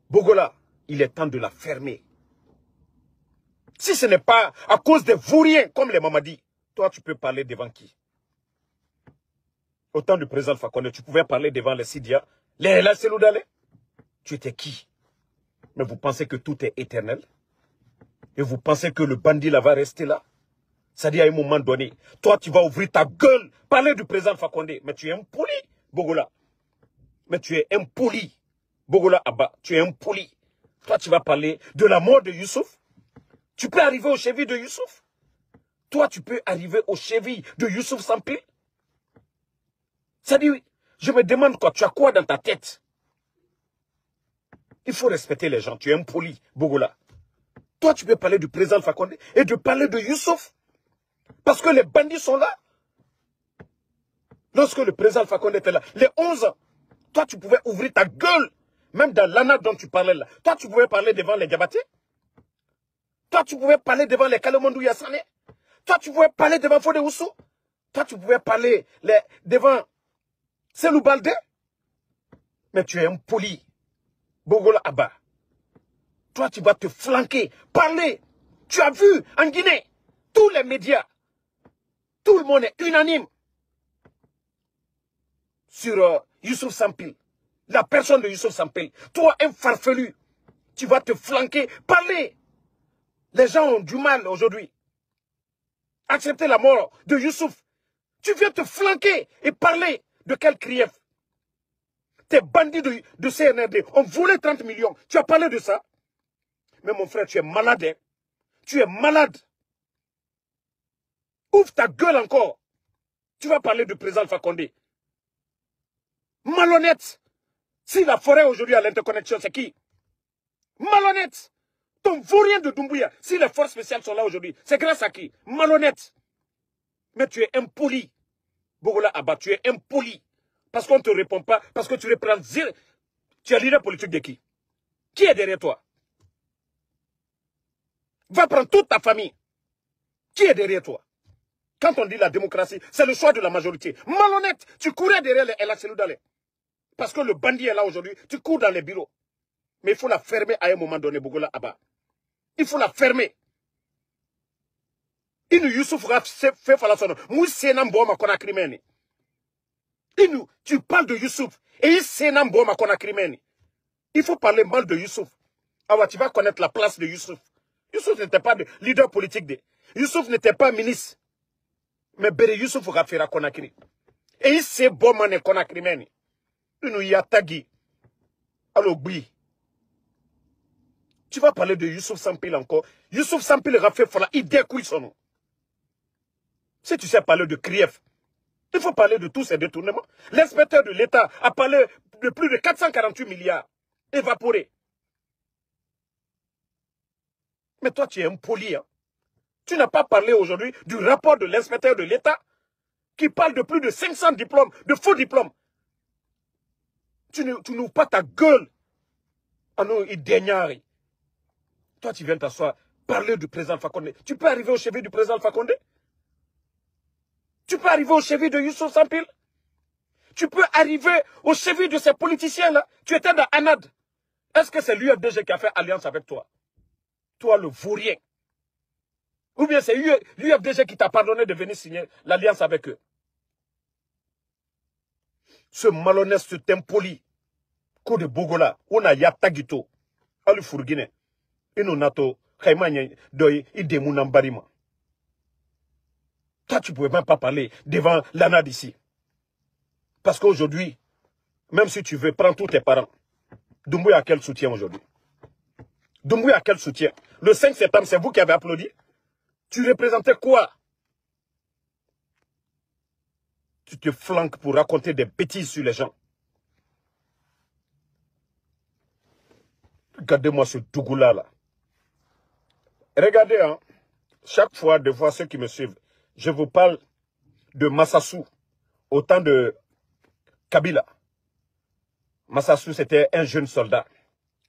Bogola, il est temps de la fermer. Si ce n'est pas à cause des vauriens, comme les Mamadi, toi, tu peux parler devant qui? Au temps du président Fakonde, tu pouvais parler devant les Sidia, les Seloudale. Tu étais qui? Mais vous pensez que tout est éternel? Et vous pensez que le bandit là va rester là? C'est-à-dire à un moment donné, toi, tu vas ouvrir ta gueule, parler du président Fakonde. Mais tu es impoli, Bogola. Mais tu es impoli. Bogola Abba, tu es impoli. Toi, tu vas parler de la mort de Youssouf. Tu peux arriver aux chevilles de Youssouf. Toi, tu peux arriver aux chevilles de Youssouf Sampil. C'est-à-dire, je me demande quoi, tu as quoi dans ta tête? Il faut respecter les gens, tu es impoli, Bogola. Toi, tu peux parler du président Fakonde et de parler de Youssouf. Parce que les bandits sont là. Lorsque le président Fakonde était là, les 11 ans, toi, tu pouvais ouvrir ta gueule. Même dans l'ANA dont tu parlais là. Toi, tu pouvais parler devant les Diabaté. Toi, tu pouvais parler devant les Kalemondou Yassane. Toi, tu pouvais parler devant Fodé Oussou. Toi, tu pouvais parler devant Selou Baldé. Mais tu es impoli. Bogola Abba. Toi, tu vas te flanquer, parler. Tu as vu en Guinée, tous les médias, tout le monde est unanime sur Youssouf Sampil. La personne de Youssouf Sampil. Toi, un farfelu, tu vas te flanquer, parler. Les gens ont du mal aujourd'hui. Accepter la mort de Youssouf. Tu viens te flanquer et parler de quel grief? Tes bandits de CNRD ont volé 30 millions. Tu as parlé de ça? Mais mon frère, tu es malade. Hein? Tu es malade. Ouvre ta gueule encore. Tu vas parler du président Fakonde. Malhonnête. Si la forêt aujourd'hui a l'interconnexion, c'est qui? Malhonnête. Ton vaurien de Doumbouya, si les forces spéciales sont là aujourd'hui, c'est grâce à qui? Malhonnête. Mais tu es impoli. Bogola Abba, tu es impoli. Parce qu'on ne te répond pas, parce que tu reprends zéro. Tu es leader politique de qui? Qui est derrière toi? Va prendre toute ta famille. Qui est derrière toi? Quand on dit la démocratie, c'est le choix de la majorité. Malhonnête, tu courais derrière les El Seloudale. Parce que le bandit est là aujourd'hui, tu cours dans les bureaux. Mais il faut la fermer à un moment donné, Bogola Abba. Il faut la fermer. Inu Youssouf fait falasono. Moussenam Boma Konakrimeni. Inu, tu parles de Youssouf. Et il Senam Boma Konakrimeni. Il faut parler mal de Youssouf. Alors tu vas connaître la place de Youssouf. Youssouf n'était pas de leader politique. Youssouf n'était pas ministre. Mais Bere Youssouf Rafira Konakri. Et il sait Boma ne Konakrimeni. Inu Yatagi. Alors oui. Tu vas parler de Youssouf Sampil encore. Youssouf Sampil Rafé Fala, il découille son nom. Si tu sais parler de Krief, il faut parler de tous ces détournements. L'inspecteur de l'État a parlé de plus de 448 milliards évaporés. Mais toi, tu es impoli. Hein? Tu n'as pas parlé aujourd'hui du rapport de l'inspecteur de l'État qui parle de plus de 500 diplômes, de faux diplômes. Tu n'ouvres pas ta gueule. Ah non, il déniare. Toi, tu viens t'asseoir, parler du président Fakonde. Tu peux arriver au chevet du président Fakonde? Tu peux arriver au chevet de Youssouf Sampil? Tu peux arriver au chevet de ces politiciens-là? Tu étais dans Anad. Est-ce que c'est l'UFDG qui a fait alliance avec toi? Toi, le vaurien. Ou bien c'est l'UFDG qui t'a pardonné de venir signer l'alliance avec eux? Ce malhonnête, ce impoli, coup de Bogola, on a Yatagito, Alu Fourguine, Nato, Kaimanya, Doi, Idemunambarima. Toi, tu ne pouvais même pas parler devant l'ANA d'ici. Parce qu'aujourd'hui, même si tu veux, prends tous tes parents. Doumbouya a quel soutien aujourd'hui? Doumbouya a quel soutien? Le 5 septembre, c'est vous qui avez applaudi? Tu représentais quoi? Tu te flanques pour raconter des bêtises sur les gens. Regardez-moi ce Dougoula là. Regardez, hein, chaque fois, de voir ceux qui me suivent, je vous parle de Massassou, au temps de Kabila. Massassou, c'était un jeune soldat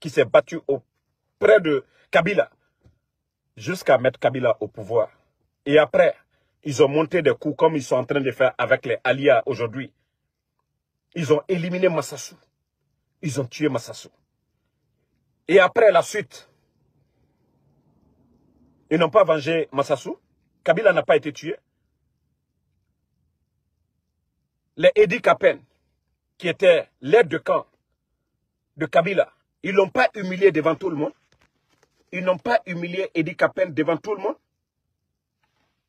qui s'est battu auprès de Kabila jusqu'à mettre Kabila au pouvoir. Et après, ils ont monté des coups comme ils sont en train de faire avec les Alia aujourd'hui. Ils ont éliminé Massassou. Ils ont tué Massassou. Et après la suite, ils n'ont pas vengé Massassou. Kabila n'a pas été tué. Les Edi Kapen, qui étaient l'aide de camp de Kabila, ils ne l'ont pas humilié devant tout le monde. Ils n'ont pas humilié Edi Kapen devant tout le monde.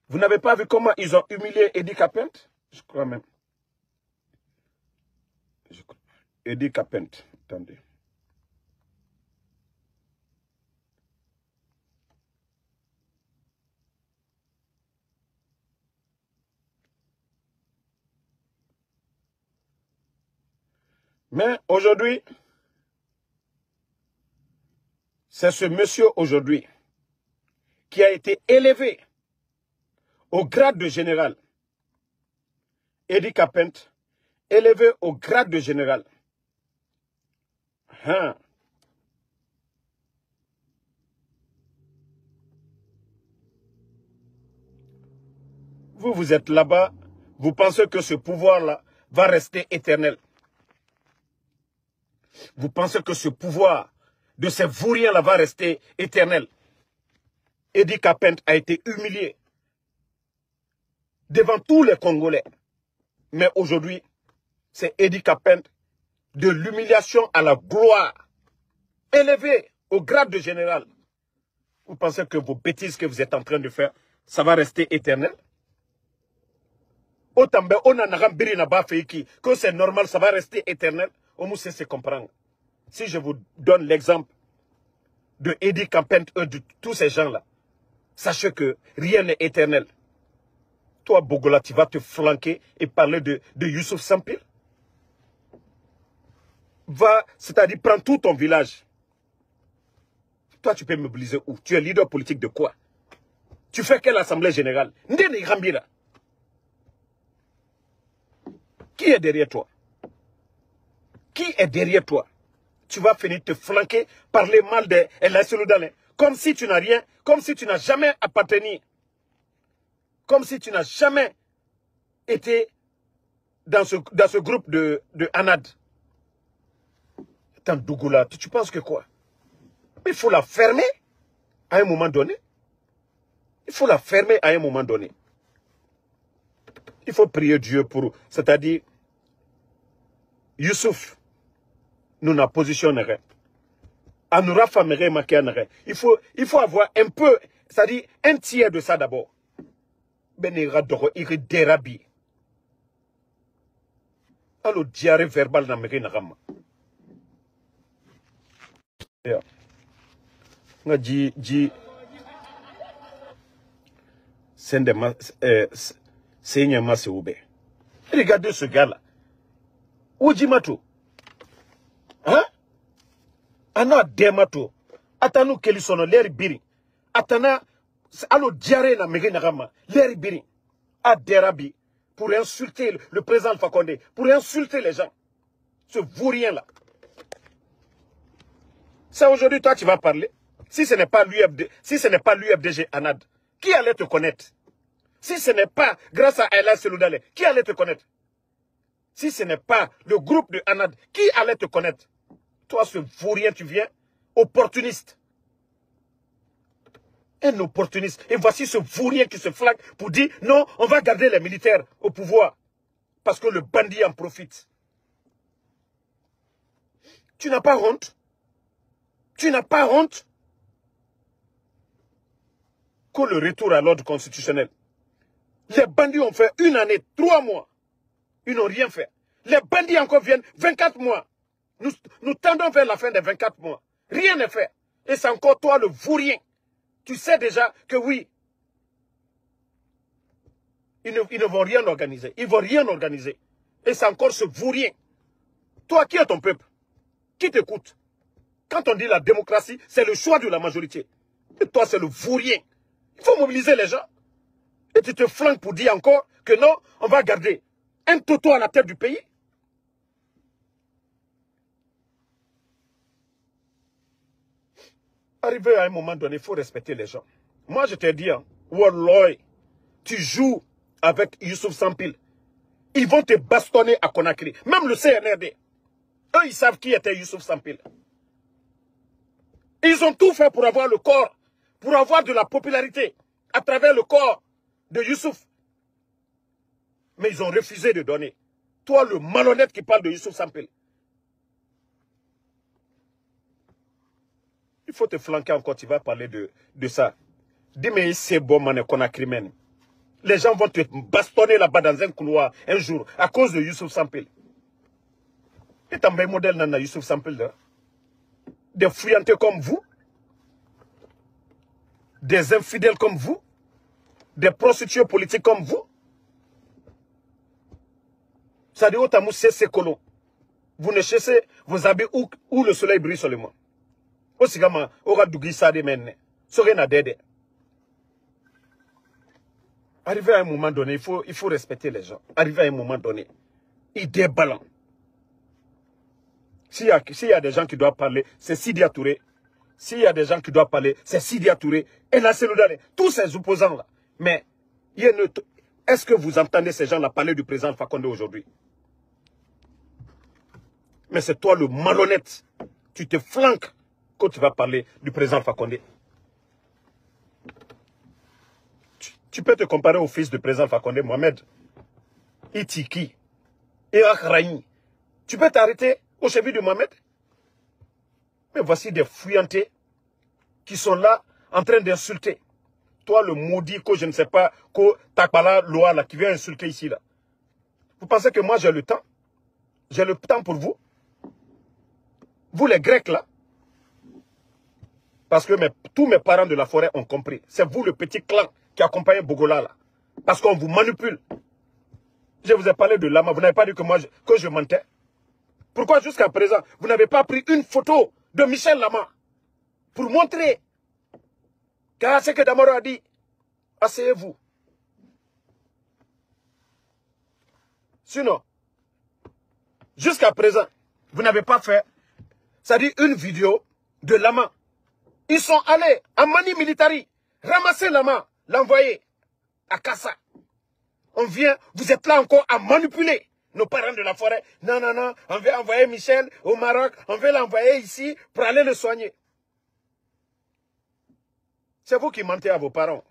Vous n'avez pas vu comment ils ont humilié Edi Kapen? Je crois même. Edi Kapen, attendez. Mais aujourd'hui, c'est ce monsieur aujourd'hui qui a été élevé au grade de général. Edi Kapen, élevé au grade de général. Hein. Vous êtes là-bas, vous pensez que ce pouvoir-là va rester éternel. Vous pensez que ce pouvoir de ces vauriens-là va rester éternel. Edi Kapen a été humilié devant tous les Congolais. Mais aujourd'hui, c'est Edi Kapen de l'humiliation à la gloire, élevé au grade de général. Vous pensez que vos bêtises que vous êtes en train de faire, ça va rester éternel? Que c'est normal, ça va rester éternel. On sait comprendre. Si je vous donne l'exemple de Edi Kapen, de tous ces gens-là, sachez que rien n'est éternel. Toi, Bogola, tu vas te flanquer et parler de Youssouf Sampil. Va, c'est-à-dire, prends tout ton village. Toi, tu peux mobiliser où? Tu es leader politique de quoi? Tu fais quelle assemblée générale? Ndene Rambira. Qui est derrière toi? Qui est derrière toi? Tu vas finir te flanquer, parler mal de El Seloudane, comme si tu n'as rien, comme si tu n'as jamais appartenu, comme si tu n'as jamais été dans ce groupe de Anad. Tant Dougoula, tu penses que quoi? Il faut la fermer à un moment donné. Il faut la fermer à un moment donné. Il faut prier Dieu pour, c'est-à-dire, Youssouf, nous n'a positionnerait. Anoura Famere Makianere. Il faut avoir un peu, c'est-à-dire un tiers de ça d'abord. Benira Doro, il dérabi. Alors, diarrhée verbale n'a méré n'agama. Nga ji sende ma seigneur Maseoube. Regardez ce gars-là. Ojimato. Hein? Ana demato. Atano keli sono leri biri. Atana alo diarrhée na mege nagama. Leri biri. A derabi. Pour insulter le président Alpha Condé. Pour insulter les gens. Ce vaurien-là. Ça aujourd'hui, toi, tu vas parler. Si ce n'est pas l'UFDG Anad, qui allait te connaître? Si ce n'est pas grâce à Ella Seloudale, qui allait te connaître? Si ce n'est pas le groupe de Anad, qui allait te connaître? Toi, ce vaurien, tu viens, opportuniste. Un opportuniste. Et voici ce vaurien qui se flaque pour dire, non, on va garder les militaires au pouvoir. Parce que le bandit en profite. Tu n'as pas honte? Tu n'as pas honte que le retour à l'ordre constitutionnel. Les bandits ont fait 1 année, 3 mois. Ils n'ont rien fait. Les bandits encore viennent 24 mois. Nous tendons vers la fin des 24 mois. Rien n'est fait. Et c'est encore toi le vaurien. Tu sais déjà que oui, ils ne vont rien organiser. Ils ne vont rien organiser. Et c'est encore ce vaurien. Toi, qui est ton peuple? Qui t'écoute? Quand on dit la démocratie, c'est le choix de la majorité. Et toi, c'est le vaurien. Il faut mobiliser les gens. Et tu te flanques pour dire encore que non, on va garder un toto à la tête du pays. Arrivé à un moment donné, il faut respecter les gens. Moi, je te dis, hein, Walloy, tu joues avec Youssouf Sampil. Ils vont te bastonner à Conakry. Même le CNRD. Eux, ils savent qui était Youssouf Sampil. Ils ont tout fait pour avoir le corps, pour avoir de la popularité à travers le corps de Youssouf. Mais ils ont refusé de donner. Toi, le malhonnête qui parle de Youssouf Sampel. Il faut te flanquer encore, tu vas parler de ça. Dis-moi, c'est bon, man, qu'on a crimen. Les gens vont te bastonner là-bas dans un couloir un jour à cause de Youssouf Sampel. Et t'as un modèle dans Youssouf Sampel là. Des fouillantés comme vous, des infidèles comme vous, des prostituées politiques comme vous. Ça dit, Otamou, c'est colon. Vous ne chassez vos habits où le soleil brille seulement. Aussi, comme aura dougi ça de menne. Sorien à dede. Arrivé à un moment donné, il faut respecter les gens. Arrivé à un moment donné, il débalance. S'il y a des gens qui doivent parler, c'est Sidia Touré. S'il y a des gens qui doivent parler, c'est Sidia Touré. Et la Seloudane, tous ces opposants-là. Mais, est-ce que vous entendez ces gens-là parler du président Alpha Condé aujourd'hui? Mais c'est toi le malhonnête. Tu te flanques quand tu vas parler du président Alpha Condé. Tu peux te comparer au fils du président Alpha Condé, Mohamed Itiki, Irak Raïni. Tu peux t'arrêter au chevet de Mohamed? Mais voici des fouillantés qui sont là en train d'insulter. Toi, le maudit, que je ne sais pas, que Takbala Loa, là, qui vient insulter ici, là. Vous pensez que moi, j'ai le temps? J'ai le temps pour vous? Vous, les Grecs, là. Parce que tous mes parents de la forêt ont compris. C'est vous, le petit clan, qui accompagne Bogola, là. Parce qu'on vous manipule. Je vous ai parlé de Lama. Vous n'avez pas dit que je mentais? Pourquoi jusqu'à présent, vous n'avez pas pris une photo de Michel Lama pour montrer car ce que Damaro a dit? Asseyez-vous. Sinon, jusqu'à présent, vous n'avez pas fait, c'est-à-dire une vidéo de Lama. Ils sont allés à Mani Militari, ramasser Lama, l'envoyer à Kassa. On vient, vous êtes là encore à manipuler nos parents de la forêt. Non, non, non, on veut envoyer Michel au Maroc, on veut l'envoyer ici pour aller le soigner. C'est vous qui mentez à vos parents.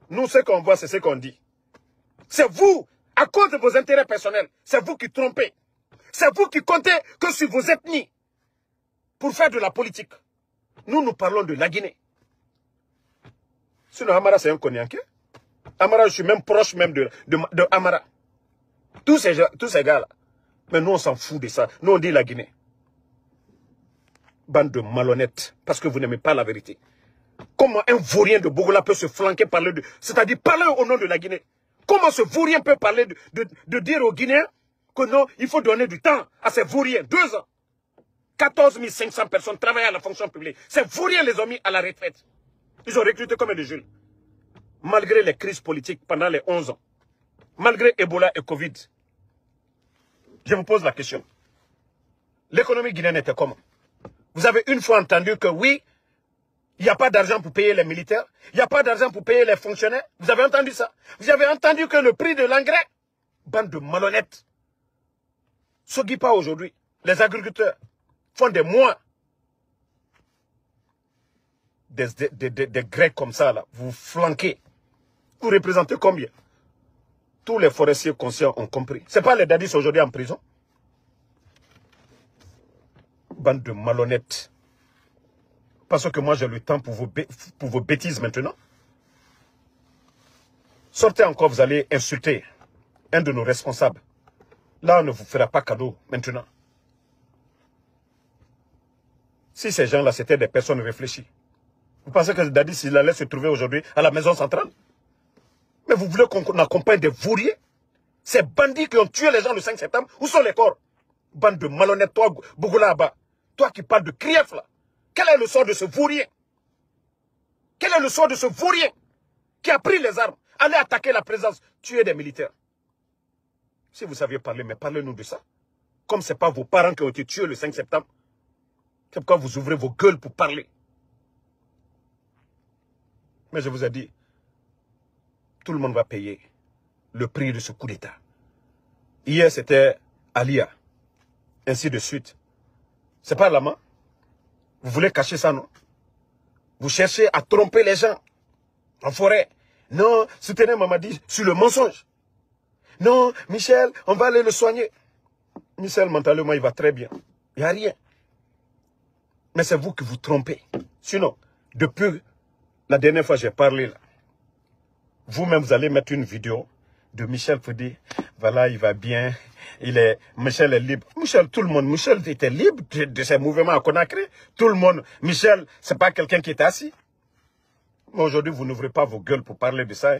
Nous, ce qu'on voit, c'est ce qu'on dit. C'est vous, à cause de vos intérêts personnels, c'est vous qui trompez. C'est vous qui comptez que sur vos ethnies pour faire de la politique. Nous, nous parlons de la Guinée. Sinon, Amara, c'est un Konyanké. Amara, je suis même proche même de Amara. Tous ces gars-là. Mais nous, on s'en fout de ça. Nous, on dit la Guinée. Bande de malhonnêtes. Parce que vous n'aimez pas la vérité. Comment un vaurien de Bogola peut se flanquer parler de... C'est-à-dire parler au nom de la Guinée. Comment ce vaurien peut parler de dire aux Guinéens que non, il faut donner du temps à ces vauriens. 2 ans. 14 500 personnes travaillent à la fonction publique. Ces vauriens les ont mis à la retraite. Ils ont recruté comme des jeunes. Malgré les crises politiques pendant les 11 ans. Malgré Ebola et Covid. Je vous pose la question. L'économie guinéenne était comment? Vous avez une fois entendu que oui, il n'y a pas d'argent pour payer les militaires. Il n'y a pas d'argent pour payer les fonctionnaires. Vous avez entendu ça? Vous avez entendu que le prix de l'engrais? Bande de malhonnêtes. Sogipa aujourd'hui, les agriculteurs font des mois. Des Grecs comme ça, là, vous flanquez. Vous représentez combien? Tous les forestiers conscients ont compris. Ce n'est pas les dadis aujourd'hui en prison. Bande de malhonnêtes. Parce que moi j'ai le temps pour vos bêtises maintenant. Sortez encore, vous allez insulter un de nos responsables. Là, on ne vous fera pas cadeau maintenant. Si ces gens-là, c'était des personnes réfléchies. Vous pensez que Dadis, il allait se trouver aujourd'hui à la maison centrale? Mais vous voulez qu'on accompagne des vauriers? Ces bandits qui ont tué les gens le 5 septembre, où sont les corps? Bande de malhonnêtes, toi, Bogola Abba. Toi qui parles de Krief, là. Quel est le sort de ce vaurien? Quel est le sort de ce vaurien qui a pris les armes, allé attaquer la présence, tuer des militaires? Si vous saviez parler, mais parlez-nous de ça. Comme ce n'est pas vos parents qui ont été tués le 5 septembre. C'est pourquoi vous ouvrez vos gueules pour parler. Mais je vous ai dit, tout le monde va payer le prix de ce coup d'État. Hier, c'était Alia. Ainsi de suite. C'est pas Lama. Vous voulez cacher ça, non? Vous cherchez à tromper les gens en forêt. Non, soutenez Mamadi sur le mensonge. Non, Michel, on va aller le soigner. Michel, mentalement, il va très bien. Il n'y a rien. Mais c'est vous qui vous trompez. Sinon, depuis la dernière fois que j'ai parlé, là, vous-même, vous allez mettre une vidéo de Michel Fodé. Voilà, il va bien. Michel est libre. Michel, tout le monde. Michel était libre de ses mouvements à Conakry. Tout le monde. Michel, c'est pas quelqu'un qui est assis. Mais aujourd'hui, vous n'ouvrez pas vos gueules pour parler de ça. Hein.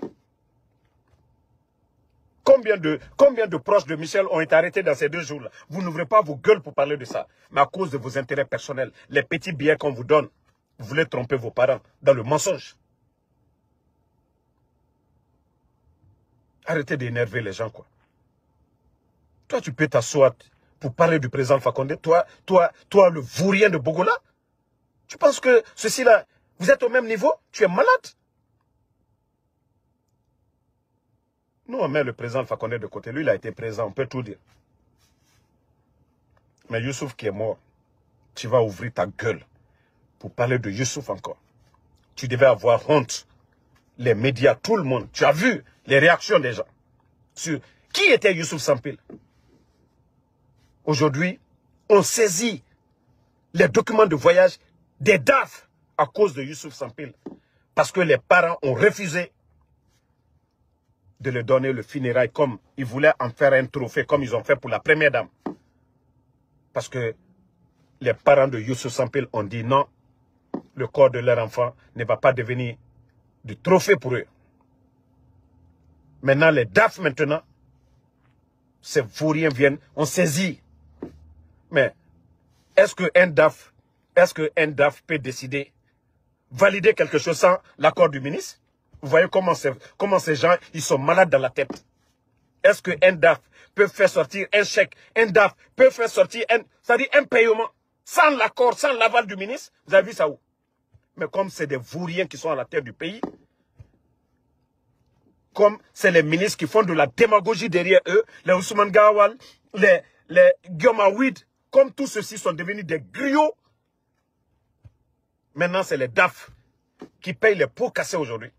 Combien de proches de Michel ont été arrêtés dans ces 2 jours-là? Vous n'ouvrez pas vos gueules pour parler de ça. Mais à cause de vos intérêts personnels, les petits billets qu'on vous donne, vous voulez tromper vos parents dans le mensonge. Arrêtez d'énerver les gens, quoi. Toi, tu peux t'asseoir pour parler du président Fakonde. Toi, le vaurien de Bogola. Tu penses que ceci-là, vous êtes au même niveau? Tu es malade? Nous, on met le président Fakonde de côté. Lui, il a été président, on peut tout dire. Mais Youssouf qui est mort, tu vas ouvrir ta gueule pour parler de Youssouf encore. Tu devais avoir honte. Les médias, tout le monde. Tu as vu les réactions des gens sur qui était Youssouf Sampil. Aujourd'hui, on saisit les documents de voyage des DAF à cause de Youssouf Sampil. Parce que les parents ont refusé de lui donner le funérail comme ils voulaient en faire un trophée, comme ils ont fait pour la première dame. Parce que les parents de Youssouf Sampil ont dit non, le corps de leur enfant ne va pas devenir du trophée pour eux. Maintenant, les DAF, maintenant, ces vauriens viennent, on saisit. Mais est-ce qu'un DAF peut décider, valider quelque chose sans l'accord du ministre? Vous voyez comment ces gens, ils sont malades dans la tête. Est-ce qu'un DAF peut faire sortir un chèque? Un DAF peut faire sortir un paiement sans l'accord, sans l'aval du ministre? Vous avez vu ça où? Mais comme c'est des vauriens qui sont à la tête du pays, comme c'est les ministres qui font de la démagogie derrière eux, les Ousmane Gawal, les Guillaume Awid, comme tous ceux-ci sont devenus des griots, maintenant c'est les DAF qui payent les pots cassés aujourd'hui.